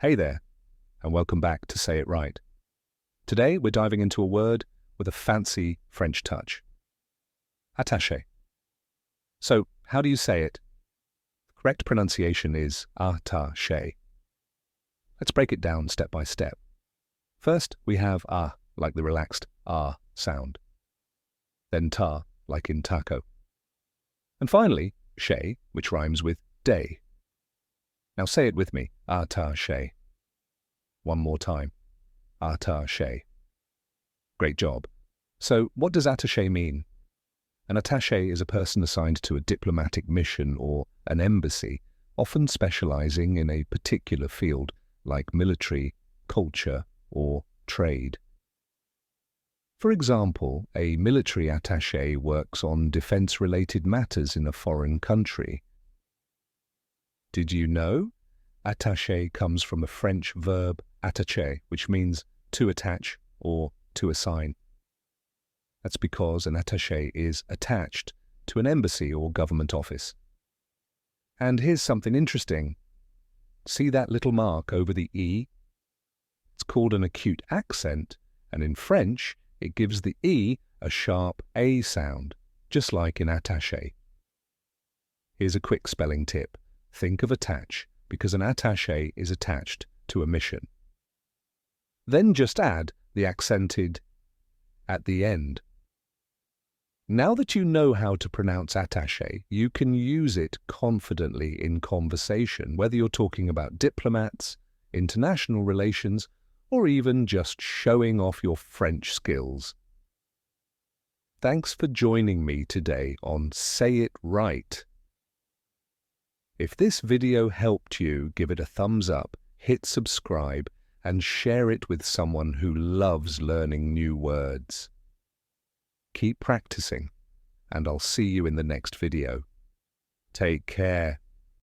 Hey there, and welcome back to Say It Right. Today we're diving into a word with a fancy French touch. Attaché. So, how do you say it? The correct pronunciation is attaché. Let's break it down step by step. First, we have a, like the relaxed ah sound. Then ta, like in taco. And finally, che, which rhymes with day. Now say it with me, attaché. One more time, attaché. Great job. So, what does attaché mean? An attaché is a person assigned to a diplomatic mission or an embassy, often specializing in a particular field like military, culture, or trade. For example, a military attaché works on defense-related matters in a foreign country. Did you know? Attaché comes from the French verb attacher, which means to attach or to assign. That's because an attaché is attached to an embassy or government office. And here's something interesting. See that little mark over the E? It's called an acute accent, and in French, it gives the E a sharp A sound, just like in attaché. Here's a quick spelling tip. Think of attach, because an attaché is attached to a mission. Then just add the accented at the end. Now that you know how to pronounce attaché, you can use it confidently in conversation, whether you're talking about diplomats, international relations, or even just showing off your French skills. Thanks for joining me today on Say It Right. If this video helped you, give it a thumbs up, hit subscribe, and share it with someone who loves learning new words. Keep practicing, and I'll see you in the next video. Take care.